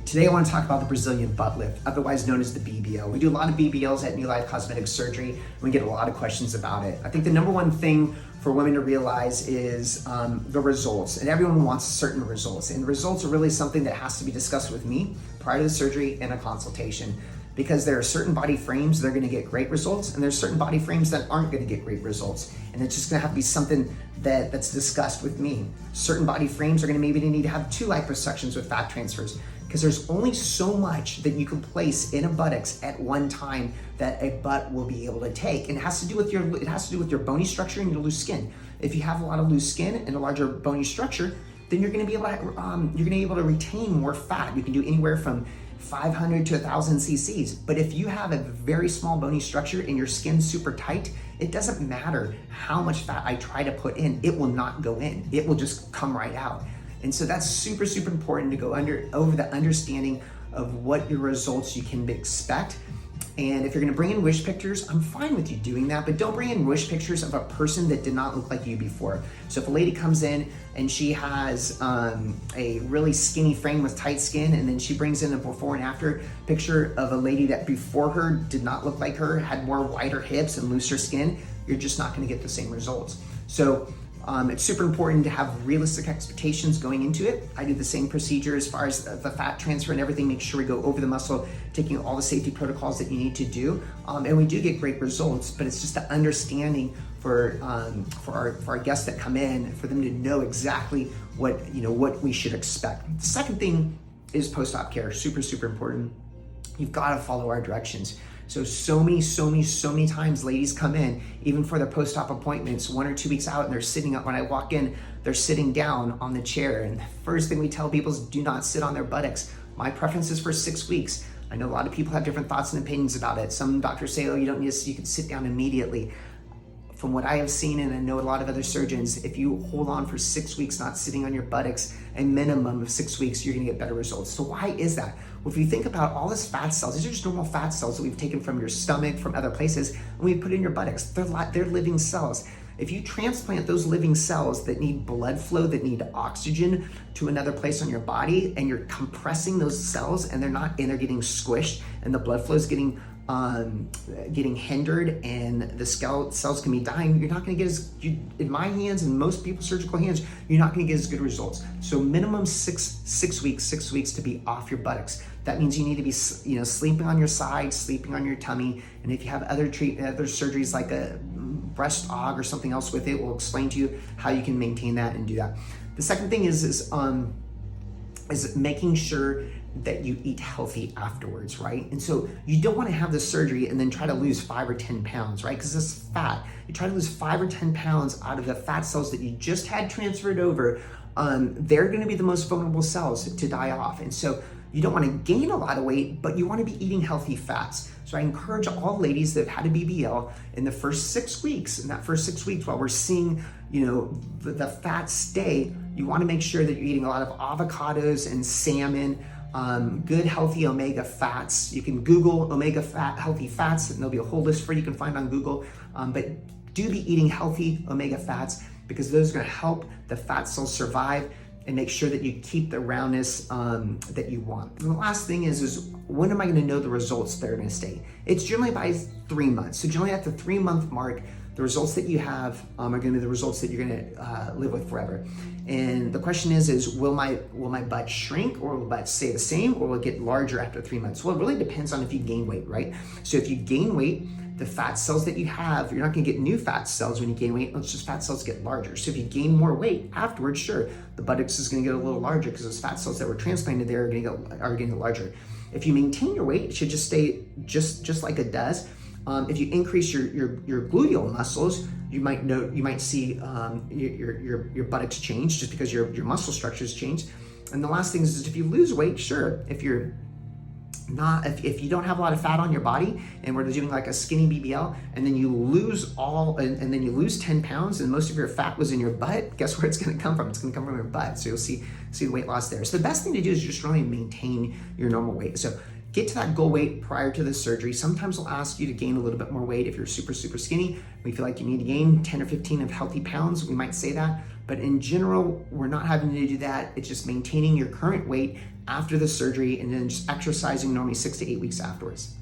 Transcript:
Today I want to talk about the Brazilian butt lift, otherwise known as the BBL. We do a lot of BBLs at New Life Cosmetic Surgery, and we get a lot of questions about it. I think the number one thing for women to realize is the results, and everyone wants certain results, and results are really something that has to be discussed with me prior to the surgery in a consultation, because there are certain body frames that are going to get great results, and there's certain body frames that aren't going to get great results, and it's just going to have to be something that's discussed with me. Certain body frames are going to maybe need to have 2 liposuctions with fat transfers, because there's only so much that you can place in a buttocks at one time that a butt will be able to take. And it has to do with your bony structure and your loose skin. If you have a lot of loose skin and a larger bony structure, then you're going to be able to retain more fat. You can do anywhere from 500 to 1,000 cc's. But if you have a very small bony structure and your skin's super tight, it doesn't matter how much fat I try to put in, it will not go in. It will just come right out. And so that's super, super important to go over the understanding of what your results you can expect. And if you're gonna bring in wish pictures, I'm fine with you doing that, but don't bring in wish pictures of a person that did not look like you before. So if a lady comes in and she has a really skinny frame with tight skin, and then she brings in a before and after picture of a lady that before her did not look like her, had more wider hips and looser skin, you're just not gonna get the same results. So it's super important to have realistic expectations going into it. I do the same procedure as far as the fat transfer and everything, make sure we go over the muscle, taking all the safety protocols that you need to do. And we do get great results, but it's just the understanding for our guests that come in, for them to know exactly what we should expect. The second thing is post-op care, super, super important. You've got to follow our directions. So many times ladies come in, even for their post-op appointments, 1 or 2 weeks out, and they're sitting up. When I walk in, they're sitting down on the chair. And the first thing we tell people is do not sit on their buttocks. My preference is for 6 weeks. I know a lot of people have different thoughts and opinions about it. Some doctors say, oh, you don't need to, you can sit down immediately. From what I have seen, and I know a lot of other surgeons, if you hold on for 6 weeks, not sitting on your buttocks, a minimum of 6 weeks, you're gonna get better results. So why is that? Well, if you think about all this fat cells, these are just normal fat cells that we've taken from your stomach, from other places, and we put in your buttocks. They're living cells. If you transplant those living cells that need blood flow, that need oxygen to another place on your body, and you're compressing those cells, and they're getting squished, and the blood flow is getting hindered, and the cells can be dying, you're not going to get in my hands and most people's surgical hands, you're not going to get as good results. So minimum six weeks to be off your buttocks. That means you need to be sleeping on your side, sleeping on your tummy, and if you have other surgeries like a breast aug or something else with it, we'll explain to you how you can maintain that and do that. The second thing is making sure that you eat healthy afterwards, right? And so you don't want to have the surgery and then try to lose 5 or 10 pounds, right? Because it's fat. You try to lose 5 or 10 pounds out of the fat cells that you just had transferred over. They're going to be the most vulnerable cells to die off. And so you don't want to gain a lot of weight, but you want to be eating healthy fats. So I encourage all ladies that have had a BBL in the first 6 weeks, in that first 6 weeks while we're seeing, the fat stay, you want to make sure that you're eating a lot of avocados and salmon, good healthy omega fats. You can Google omega healthy fats, and there'll be a whole list for you can find on Google. But do be eating healthy omega fats, because those are going to help the fat cells survive and make sure that you keep the roundness that you want. And the last thing is when am I going to know the results that are going to stay? It's generally by 3 months. So generally at the 3-month mark, the results that you have are going to be the results that you're going to live with forever. And the question is will my butt shrink, or will my butt stay the same, or will it get larger after 3 months? Well, it really depends on if you gain weight, right? So if you gain weight, the fat cells that you have, you're not going to get new fat cells when you gain weight. It's just fat cells get larger. So if you gain more weight afterwards, sure, the buttocks is going to get a little larger because those fat cells that were transplanted there are getting larger. If you maintain your weight, it should just stay just like it does. If you increase your gluteal muscles, you might see your buttocks change just because your muscle structures change. And the last thing is if you lose weight, sure, if you don't have a lot of fat on your body, and we're doing like a skinny BBL, and then you lose and then you lose 10 pounds, and most of your fat was in your butt, guess where it's going to come from? It's going to come from your butt. So you'll see the weight loss there. So the best thing to do is just really maintain your normal weight. So get to that goal weight prior to the surgery. Sometimes we'll ask you to gain a little bit more weight if you're super, super skinny. We feel like you need to gain 10 or 15 of healthy pounds. We might say that, but in general, we're not having to do that. It's just maintaining your current weight after the surgery, and then just exercising normally 6 to 8 weeks afterwards.